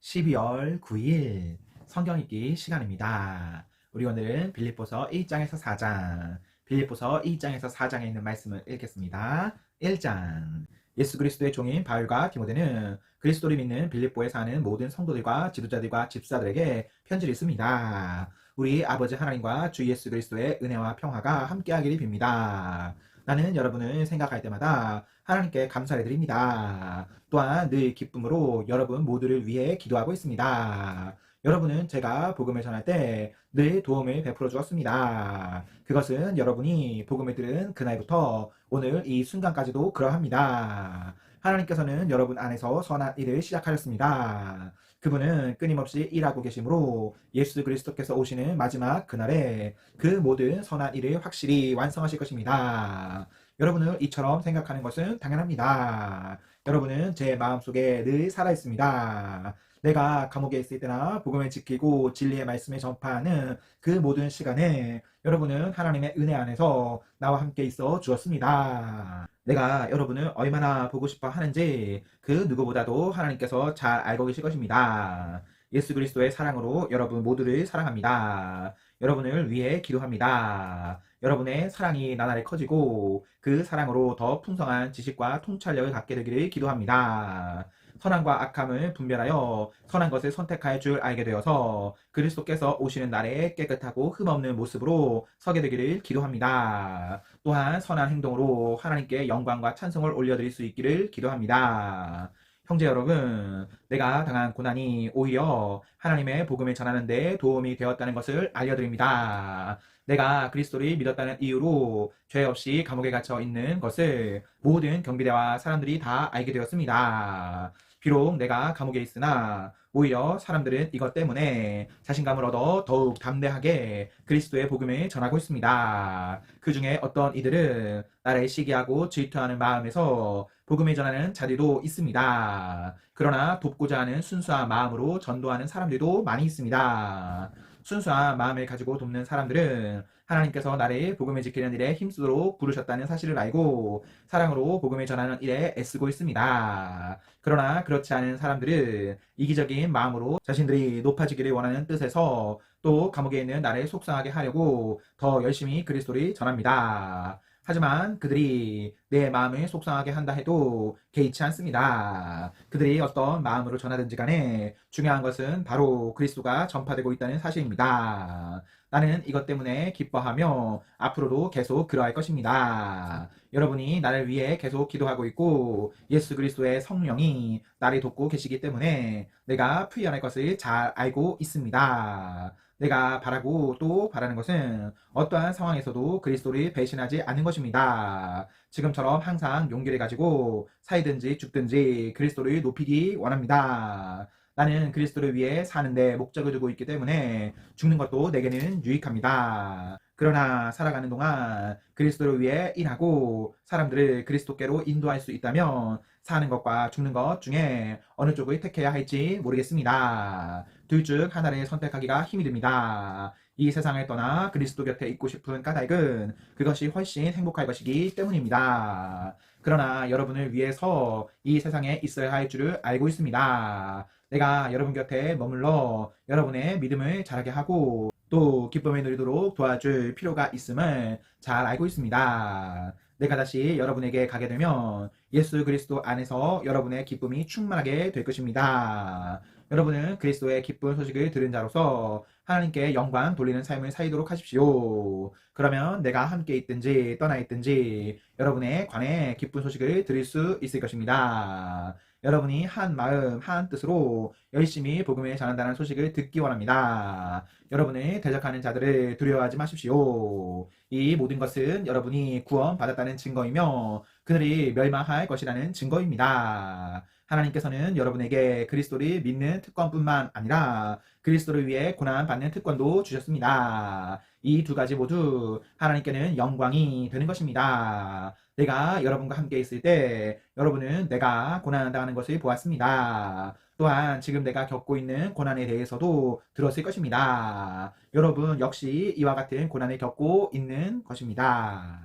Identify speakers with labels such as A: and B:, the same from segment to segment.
A: 12월 9일 성경 읽기 시간입니다. 우리 오늘은 빌립보서 1장에서 4장, 빌립보서 1장에서 4장에 있는 말씀을 읽겠습니다. 1장. 예수 그리스도의 종인 바울과 디모데는 그리스도를 믿는 빌립보에 사는 모든 성도들과 지도자들과 집사들에게 편지를 씁니다. 우리 아버지 하나님과 주 예수 그리스도의 은혜와 평화가 함께하기를 빕니다. 나는 여러분을 생각할 때마다 하나님께 감사를 드립니다. 또한 늘 기쁨으로 여러분 모두를 위해 기도하고 있습니다. 여러분은 제가 복음을 전할 때 늘 도움을 베풀어 주었습니다. 그것은 여러분이 복음을 들은 그날부터 오늘 이 순간까지도 그러합니다. 하나님께서는 여러분 안에서 선한 일을 시작하셨습니다. 그분은 끊임없이 일하고 계시므로 예수 그리스도께서 오시는 마지막 그날에 그 모든 선한 일을 확실히 완성하실 것입니다. 여러분을 이처럼 생각하는 것은 당연합니다. 여러분은 제 마음속에 늘 살아있습니다. 내가 감옥에 있을 때나 복음을 지키고 진리의 말씀을 전파하는 그 모든 시간에 여러분은 하나님의 은혜 안에서 나와 함께 있어 주었습니다. 내가 여러분을 얼마나 보고 싶어 하는지 그 누구보다도 하나님께서 잘 알고 계실 것입니다. 예수 그리스도의 사랑으로 여러분 모두를 사랑합니다. 여러분을 위해 기도합니다. 여러분의 사랑이 나날이 커지고 그 사랑으로 더 풍성한 지식과 통찰력을 갖게 되기를 기도합니다. 선함과 악함을 분별하여 선한 것을 선택할 줄 알게 되어서 그리스도께서 오시는 날에 깨끗하고 흠없는 모습으로 서게 되기를 기도합니다. 또한 선한 행동으로 하나님께 영광과 찬송을 올려드릴 수 있기를 기도합니다. 형제 여러분, 내가 당한 고난이 오히려 하나님의 복음을 전하는 데 도움이 되었다는 것을 알려드립니다. 내가 그리스도를 믿었다는 이유로 죄 없이 감옥에 갇혀 있는 것을 모든 경비대와 사람들이 다 알게 되었습니다. 비록 내가 감옥에 있으나 오히려 사람들은 이것 때문에 자신감을 얻어 더욱 담대하게 그리스도의 복음을 전하고 있습니다. 그 중에 어떤 이들은 나를 시기하고 질투하는 마음에서 복음을 전하는 자들도 있습니다. 그러나 돕고자 하는 순수한 마음으로 전도하는 사람들도 많이 있습니다. 순수한 마음을 가지고 돕는 사람들은 하나님께서 나를 복음을 지키는 일에 힘쓰도록 부르셨다는 사실을 알고 사랑으로 복음을 전하는 일에 애쓰고 있습니다. 그러나 그렇지 않은 사람들은 이기적인 마음으로 자신들이 높아지기를 원하는 뜻에서 또 감옥에 있는 나를 속상하게 하려고 더 열심히 그리스도를 전합니다. 하지만 그들이 내 마음을 속상하게 한다 해도 개의치 않습니다. 그들이 어떤 마음으로 전하든지 간에 중요한 것은 바로 그리스도가 전파되고 있다는 사실입니다. 나는 이것 때문에 기뻐하며 앞으로도 계속 그러할 것입니다. 여러분이 나를 위해 계속 기도하고 있고 예수 그리스도의 성령이 나를 돕고 계시기 때문에 내가 풀려날 것을 잘 알고 있습니다. 내가 바라고 또 바라는 것은 어떠한 상황에서도 그리스도를 배신하지 않는 것입니다. 지금처럼 항상 용기를 가지고 살든지 죽든지 그리스도를 높이기 원합니다. 나는 그리스도를 위해 사는데 목적을 두고 있기 때문에 죽는 것도 내게는 유익합니다. 그러나 살아가는 동안 그리스도를 위해 일하고 사람들을 그리스도께로 인도할 수 있다면 사는 것과 죽는 것 중에 어느 쪽을 택해야 할지 모르겠습니다. 둘 중 하나를 선택하기가 힘이 듭니다. 이 세상을 떠나 그리스도 곁에 있고 싶은 까닭은 그것이 훨씬 행복할 것이기 때문입니다. 그러나 여러분을 위해서 이 세상에 있어야 할 줄을 알고 있습니다. 내가 여러분 곁에 머물러 여러분의 믿음을 자라게 하고 또 기쁨을 누리도록 도와줄 필요가 있음을 잘 알고 있습니다. 내가 다시 여러분에게 가게 되면 예수 그리스도 안에서 여러분의 기쁨이 충만하게 될 것입니다. 여러분은 그리스도의 기쁜 소식을 들은 자로서 하나님께 영광 돌리는 삶을 살도록 하십시오. 그러면 내가 함께 있든지 떠나 있든지 여러분에 관해 기쁜 소식을 들을 수 있을 것입니다. 여러분이 한 마음 한 뜻으로 열심히 복음을 전한다는 소식을 듣기 원합니다. 여러분을 대적하는 자들을 두려워하지 마십시오. 이 모든 것은 여러분이 구원받았다는 증거이며 그들이 멸망할 것이라는 증거입니다. 하나님께서는 여러분에게 그리스도를 믿는 특권뿐만 아니라 그리스도를 위해 고난받는 특권도 주셨습니다. 이 두 가지 모두 하나님께는 영광이 되는 것입니다. 내가 여러분과 함께 있을 때 여러분은 내가 고난당하는 것을 보았습니다. 또한 지금 내가 겪고 있는 고난에 대해서도 들었을 것입니다. 여러분 역시 이와 같은 고난을 겪고 있는 것입니다.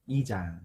A: 2장.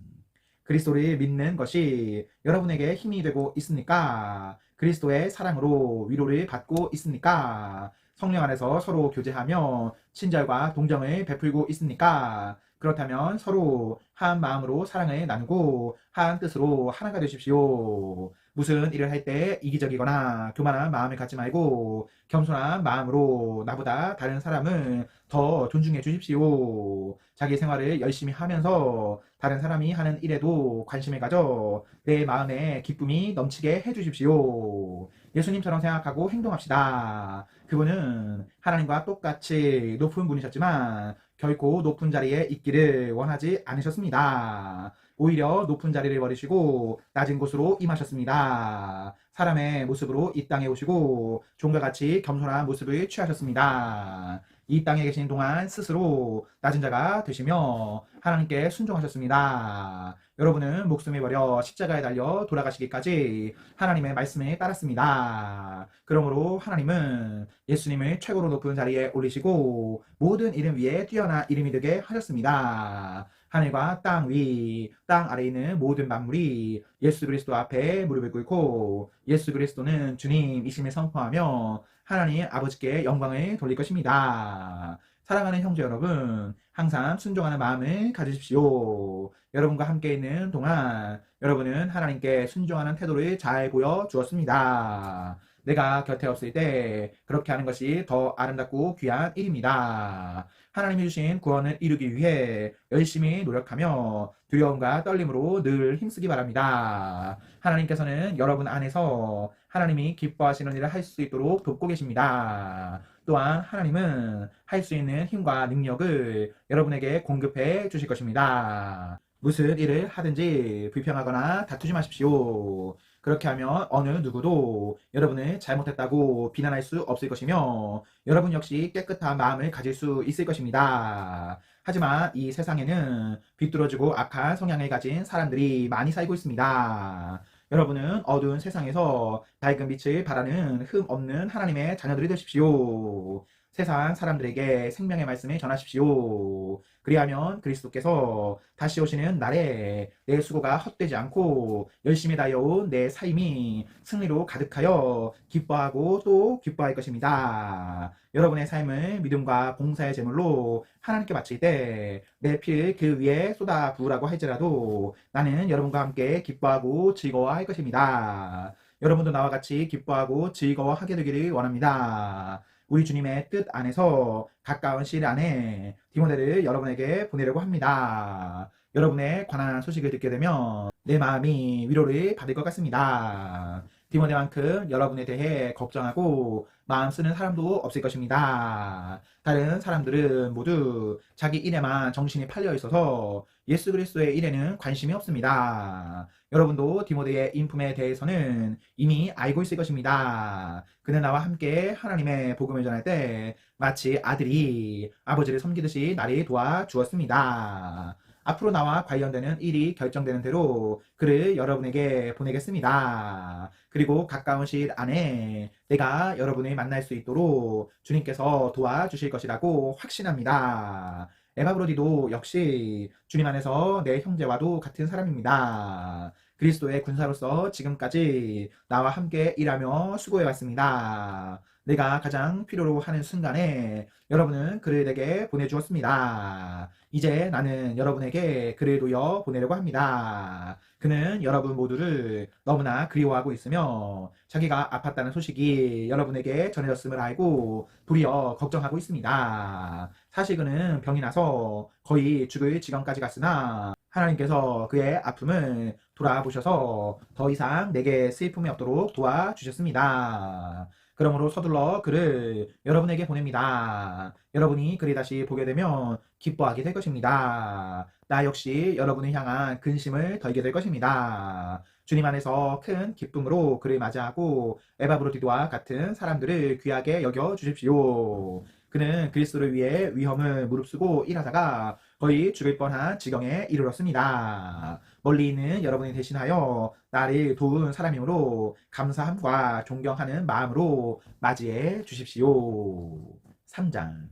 A: 그리스도를 믿는 것이 여러분에게 힘이 되고 있습니까? 그리스도의 사랑으로 위로를 받고 있습니까? 성령 안에서 서로 교제하며 친절과 동정을 베풀고 있습니까? 그렇다면 서로 한 마음으로 사랑을 나누고 한 뜻으로 하나가 되십시오. 무슨 일을 할 때 이기적이거나 교만한 마음을 갖지 말고 겸손한 마음으로 나보다 다른 사람을 더 존중해 주십시오. 자기 생활을 열심히 하면서 다른 사람이 하는 일에도 관심을 가져 내 마음에 기쁨이 넘치게 해 주십시오. 예수님처럼 생각하고 행동합시다. 그분은 하나님과 똑같이 높은 분이셨지만 결코 높은 자리에 있기를 원하지 않으셨습니다. 오히려 높은 자리를 버리시고 낮은 곳으로 임하셨습니다. 사람의 모습으로 이 땅에 오시고 종과 같이 겸손한 모습을 취하셨습니다. 이 땅에 계신 동안 스스로 낮은 자가 되시며 하나님께 순종하셨습니다. 여러분은 목숨을 버려 십자가에 달려 돌아가시기까지 하나님의 말씀에 따랐습니다. 그러므로 하나님은 예수님을 최고로 높은 자리에 올리시고 모든 이름 위에 뛰어난 이름이 되게 하셨습니다. 하늘과 땅 위, 땅 아래에 있는 모든 만물이 예수 그리스도 앞에 무릎을 꿇고 예수 그리스도는 주님이심을 선포하며 하나님 아버지께 영광을 돌릴 것입니다. 사랑하는 형제 여러분, 항상 순종하는 마음을 가지십시오. 여러분과 함께 있는 동안 여러분은 하나님께 순종하는 태도를 잘 보여 주었습니다. 내가 곁에 없을 때 그렇게 하는 것이 더 아름답고 귀한 일입니다. 하나님이 주신 구원을 이루기 위해 열심히 노력하며 두려움과 떨림으로 늘 힘쓰기 바랍니다. 하나님께서는 여러분 안에서 하나님이 기뻐하시는 일을 할 수 있도록 돕고 계십니다. 또한 하나님은 할 수 있는 힘과 능력을 여러분에게 공급해 주실 것입니다. 무슨 일을 하든지 불평하거나 다투지 마십시오. 그렇게 하면 어느 누구도 여러분을 잘못했다고 비난할 수 없을 것이며 여러분 역시 깨끗한 마음을 가질 수 있을 것입니다. 하지만 이 세상에는 비뚤어지고 악한 성향을 가진 사람들이 많이 살고 있습니다. 여러분은 어두운 세상에서 밝은 빛을 발하는 흠 없는 하나님의 자녀들이 되십시오. 세상 사람들에게 생명의 말씀을 전하십시오. 그리하면 그리스도께서 다시 오시는 날에 내 수고가 헛되지 않고 열심히 다해온 내 삶이 승리로 가득하여 기뻐하고 또 기뻐할 것입니다. 여러분의 삶을 믿음과 봉사의 제물로 하나님께 바칠 때 내 피를 그 위에 쏟아 부으라고 할지라도 나는 여러분과 함께 기뻐하고 즐거워할 것입니다. 여러분도 나와 같이 기뻐하고 즐거워하게 되기를 원합니다. 우리 주님의 뜻 안에서 가까운 시일 안에 디모데를 여러분에게 보내려고 합니다. 여러분의 관한 소식을 듣게 되면 내 마음이 위로를 받을 것 같습니다. 디모데만큼 여러분에 대해 걱정하고 마음 쓰는 사람도 없을 것입니다. 다른 사람들은 모두 자기 일에만 정신이 팔려 있어서 예수 그리스도의 일에는 관심이 없습니다. 여러분도 디모데의 인품에 대해서는 이미 알고 있을 것입니다. 그는 나와 함께 하나님의 복음을 전할 때 마치 아들이 아버지를 섬기듯이 나를 도와주었습니다. 앞으로 나와 관련되는 일이 결정되는 대로 그를 여러분에게 보내겠습니다. 그리고 가까운 시일 안에 내가 여러분을 만날 수 있도록 주님께서 도와주실 것이라고 확신합니다. 에바브로디도 역시 주님 안에서 내 형제와도 같은 사람입니다. 그리스도의 군사로서 지금까지 나와 함께 일하며 수고해왔습니다. 내가 가장 필요로 하는 순간에 여러분은 그를 내게 보내주었습니다. 이제 나는 여러분에게 그를 도여 보내려고 합니다. 그는 여러분 모두를 너무나 그리워하고 있으며 자기가 아팠다는 소식이 여러분에게 전해졌음을 알고 도리어 걱정하고 있습니다. 사실 그는 병이 나서 거의 죽을 지경까지 갔으나 하나님께서 그의 아픔을 돌아보셔서 더 이상 내게 슬픔이 없도록 도와주셨습니다. 그러므로 서둘러 그를 여러분에게 보냅니다. 여러분이 그를 다시 보게 되면 기뻐하게 될 것입니다. 나 역시 여러분을 향한 근심을 덜게 될 것입니다. 주님 안에서 큰 기쁨으로 그를 맞이하고 에바브로디도와 같은 사람들을 귀하게 여겨 주십시오. 그는 그리스도를 위해 위험을 무릅쓰고 일하다가 거의 죽을 뻔한 지경에 이르렀습니다. 멀리 있는 여러분이 대신하여 나를 도운 사람이므로 감사함과 존경하는 마음으로 맞이해 주십시오. 3장.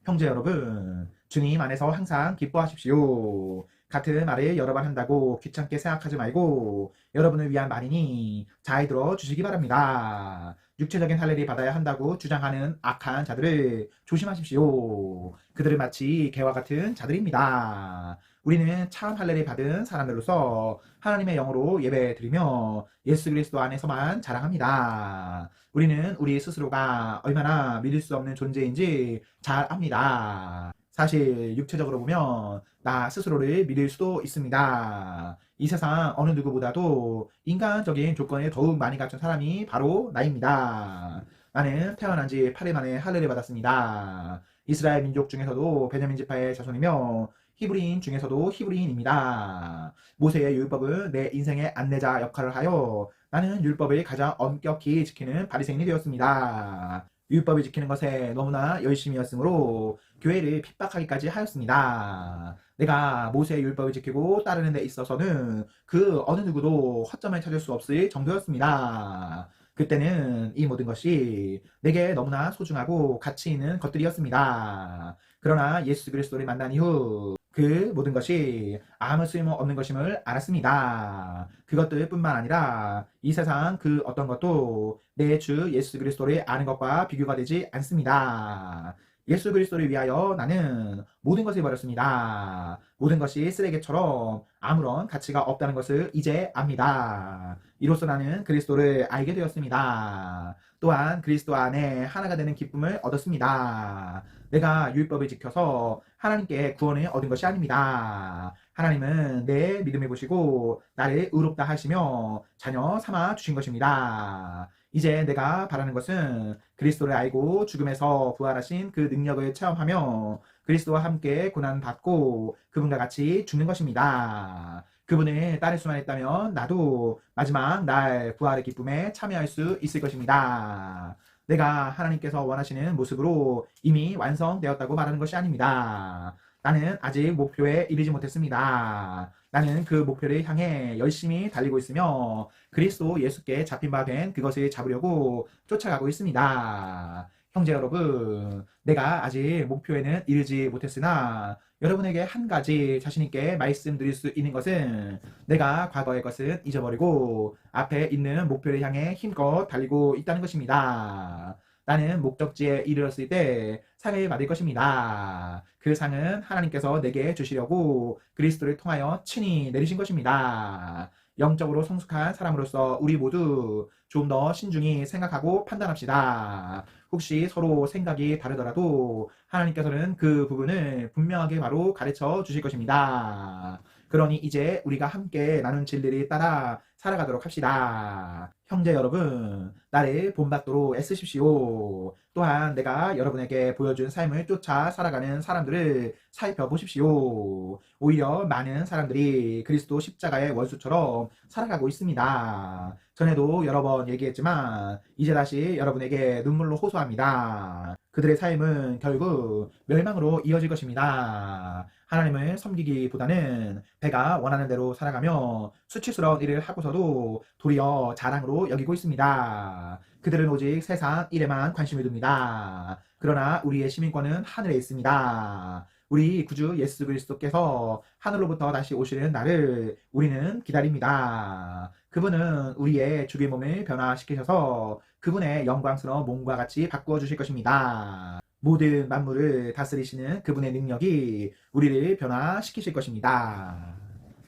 A: 형제 여러분, 주님 안에서 항상 기뻐하십시오. 같은 말을 여러 번 한다고 귀찮게 생각하지 말고 여러분을 위한 말이니 잘 들어주시기 바랍니다. 육체적인 할례를 받아야 한다고 주장하는 악한 자들을 조심하십시오. 그들은 마치 개와 같은 자들입니다. 우리는 참 할례를 받은 사람들로서 하나님의 영으로 예배드리며 예수 그리스도 안에서만 자랑합니다. 우리는 우리 스스로가 얼마나 믿을 수 없는 존재인지 잘 압니다. 사실 육체적으로 보면 나 스스로를 믿을 수도 있습니다. 이 세상 어느 누구보다도 인간적인 조건을 더욱 많이 갖춘 사람이 바로 나입니다. 나는 태어난 지 8일 만에 할례를 받았습니다. 이스라엘 민족 중에서도 베냐민 지파의 자손이며 히브리인 중에서도 히브리인입니다. 모세의 율법은 내 인생의 안내자 역할을 하여 나는 율법을 가장 엄격히 지키는 바리새인이 되었습니다. 율법을 지키는 것에 너무나 열심이었으므로 교회를 핍박하기까지 하였습니다. 내가 모세의 율법을 지키고 따르는 데 있어서는 그 어느 누구도 허점을 찾을 수 없을 정도였습니다. 그때는 이 모든 것이 내게 너무나 소중하고 가치 있는 것들이었습니다. 그러나 예수 그리스도를 만난 이후 그 모든 것이 아무 쓸모 없는 것임을 알았습니다. 그것들뿐만 아니라 이 세상 그 어떤 것도 내 주 예수 그리스도를 아는 것과 비교가 되지 않습니다. 예수 그리스도를 위하여 나는 모든 것을 버렸습니다. 모든 것이 쓰레기처럼 아무런 가치가 없다는 것을 이제 압니다. 이로써 나는 그리스도를 알게 되었습니다. 또한 그리스도 안에 하나가 되는 기쁨을 얻었습니다. 내가 율법을 지켜서 하나님께 구원을 얻은 것이 아닙니다. 하나님은 내 믿음을 보시고 나를 의롭다 하시며 자녀 삼아 주신 것입니다. 이제 내가 바라는 것은 그리스도를 알고 죽음에서 부활하신 그 능력을 체험하며 그리스도와 함께 고난받고 그분과 같이 죽는 것입니다. 그분을 따를 수만 있다면 나도 마지막 날 부활의 기쁨에 참여할 수 있을 것입니다. 내가 하나님께서 원하시는 모습으로 이미 완성되었다고 말하는 것이 아닙니다. 나는 아직 목표에 이르지 못했습니다. 나는 그 목표를 향해 열심히 달리고 있으며 그리스도 예수께 잡힌 바 된 그것을 잡으려고 쫓아가고 있습니다. 형제 여러분, 내가 아직 목표에는 이르지 못했으나 여러분에게 한 가지 자신있게 말씀드릴 수 있는 것은 내가 과거의 것은 잊어버리고 앞에 있는 목표를 향해 힘껏 달리고 있다는 것입니다. 나는 목적지에 이르렀을 때 상을 받을 것입니다. 그 상은 하나님께서 내게 주시려고 그리스도를 통하여 친히 내리신 것입니다. 영적으로 성숙한 사람으로서 우리 모두 좀 더 신중히 생각하고 판단합시다. 혹시 서로 생각이 다르더라도 하나님께서는 그 부분을 분명하게 바로 가르쳐 주실 것입니다. 그러니 이제 우리가 함께 나눈 진리를 따라 살아가도록 합시다. 형제 여러분, 나를 본받도록 애쓰십시오. 또한 내가 여러분에게 보여준 삶을 쫓아 살아가는 사람들을 살펴보십시오. 오히려 많은 사람들이 그리스도 십자가의 원수처럼 살아가고 있습니다. 전에도 여러 번 얘기했지만 이제 다시 여러분에게 눈물로 호소합니다. 그들의 삶은 결국 멸망으로 이어질 것입니다. 하나님을 섬기기보다는 배가 원하는 대로 살아가며 수치스러운 일을 하고서도 도리어 자랑으로 여기고 있습니다. 그들은 오직 세상 일에만 관심을 둡니다. 그러나 우리의 시민권은 하늘에 있습니다. 우리 구주 예수 그리스도께서 하늘로부터 다시 오시는 날을 우리는 기다립니다. 그분은 우리의 죽의 몸을 변화시키셔서 그분의 영광스러운 몸과 같이 바꾸어 주실 것입니다. 모든 만물을 다스리시는 그분의 능력이 우리를 변화시키실 것입니다.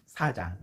A: 4장.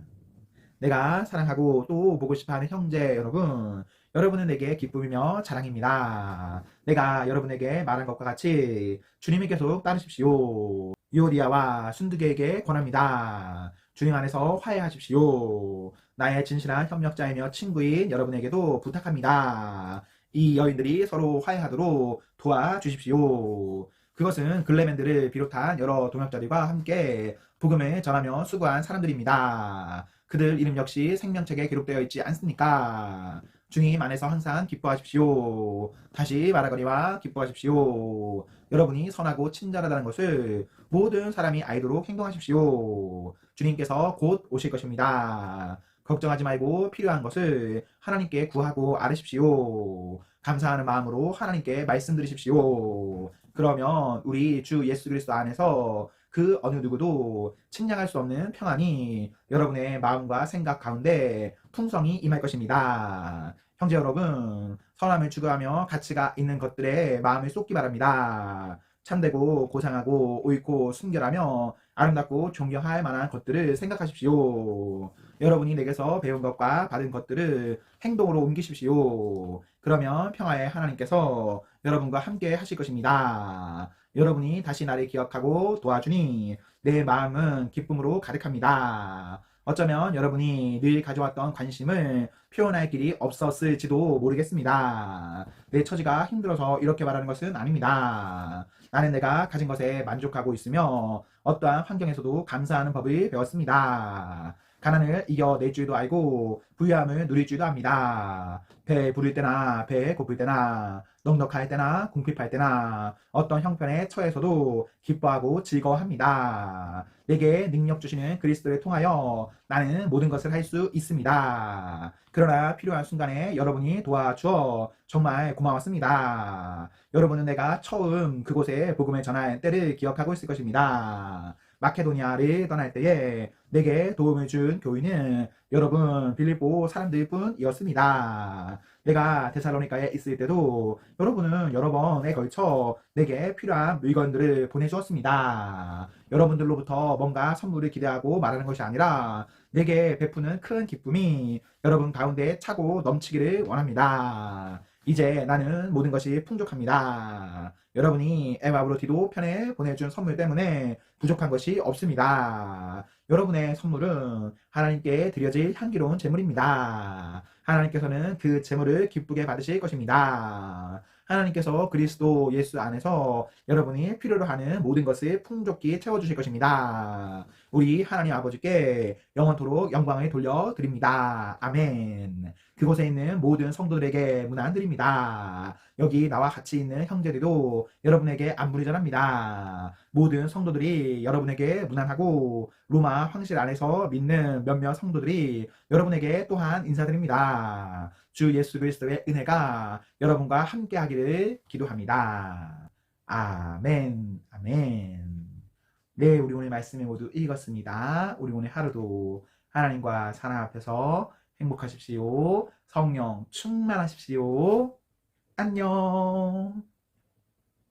A: 내가 사랑하고 또 보고 싶어하는 형제 여러분, 여러분은 내게 기쁨이며 자랑입니다. 내가 여러분에게 말한 것과 같이 주님이 계속 따르십시오. 유오디아와 순두계에게 권합니다. 주님 안에서 화해하십시오. 나의 진실한 협력자이며 친구인 여러분에게도 부탁합니다. 이 여인들이 서로 화해하도록 도와주십시오. 그것은 글레멘들을 비롯한 여러 동역자들과 함께 복음을 전하며 수고한 사람들입니다. 그들 이름 역시 생명책에 기록되어 있지 않습니까? 주님 안에서 항상 기뻐하십시오. 다시 말하거니와 기뻐하십시오. 여러분이 선하고 친절하다는 것을 모든 사람이 알도록 행동하십시오. 주님께서 곧 오실 것입니다. 걱정하지 말고 필요한 것을 하나님께 구하고 아뢰십시오. 감사하는 마음으로 하나님께 말씀드리십시오. 그러면 우리 주 예수 그리스도 안에서 그 어느 누구도 측량할 수 없는 평안이 여러분의 마음과 생각 가운데 풍성히 임할 것입니다. 형제 여러분, 선함을 추구하며 가치가 있는 것들에 마음을 쏟기 바랍니다. 참되고 고상하고 옳고 순결하며 아름답고 존경할 만한 것들을 생각하십시오. 여러분이 내게서 배운 것과 받은 것들을 행동으로 옮기십시오. 그러면 평화의 하나님께서 여러분과 함께 하실 것입니다. 여러분이 다시 나를 기억하고 도와주니 내 마음은 기쁨으로 가득합니다. 어쩌면 여러분이 늘 가져왔던 관심을 표현할 길이 없었을지도 모르겠습니다. 내 처지가 힘들어서 이렇게 말하는 것은 아닙니다. 나는 내가 가진 것에 만족하고 있으며 어떠한 환경에서도 감사하는 법을 배웠습니다. 가난을 이겨낼 줄도 알고 부유함을 누릴 줄도 압니다. 배에 부를 때나 배에 고플 때나 넉넉할 때나 궁핍할 때나 어떤 형편에 처해서도 기뻐하고 즐거워합니다. 내게 능력 주시는 그리스도를 통하여 나는 모든 것을 할 수 있습니다. 그러나 필요한 순간에 여러분이 도와주어 정말 고마웠습니다. 여러분은 내가 처음 그곳에 복음을 전할 때를 기억하고 있을 것입니다. 마케도니아를 떠날 때에 내게 도움을 준 교인은 여러분 빌립보 사람들 뿐이었습니다. 내가 데살로니가에 있을 때도 여러분은 여러 번에 걸쳐 내게 필요한 물건들을 보내주었습니다. 여러분들로부터 뭔가 선물을 기대하고 말하는 것이 아니라 내게 베푸는 큰 기쁨이 여러분 가운데 차고 넘치기를 원합니다. 이제 나는 모든 것이 풍족합니다. 여러분이 에바브로티도 편에 보내준 선물 때문에 부족한 것이 없습니다. 여러분의 선물은 하나님께 드려질 향기로운 제물입니다. 하나님께서는 그 제물을 기쁘게 받으실 것입니다. 하나님께서 그리스도 예수 안에서 여러분이 필요로 하는 모든 것을 풍족히 채워주실 것입니다. 우리 하나님 아버지께 영원토록 영광을 돌려드립니다. 아멘. 그곳에 있는 모든 성도들에게 문안드립니다. 여기 나와 같이 있는 형제들도 여러분에게 안부를 전합니다. 모든 성도들이 여러분에게 문안하고 로마 황실 안에서 믿는 몇몇 성도들이 여러분에게 또한 인사드립니다. 주 예수 그리스도의 은혜가 여러분과 함께 하기를 기도합니다. 아멘, 아멘. 네, 우리 오늘 말씀을 모두 읽었습니다. 우리 오늘 하루도 하나님과 사랑 앞에서 행복하십시오. 성령 충만하십시오. 안녕.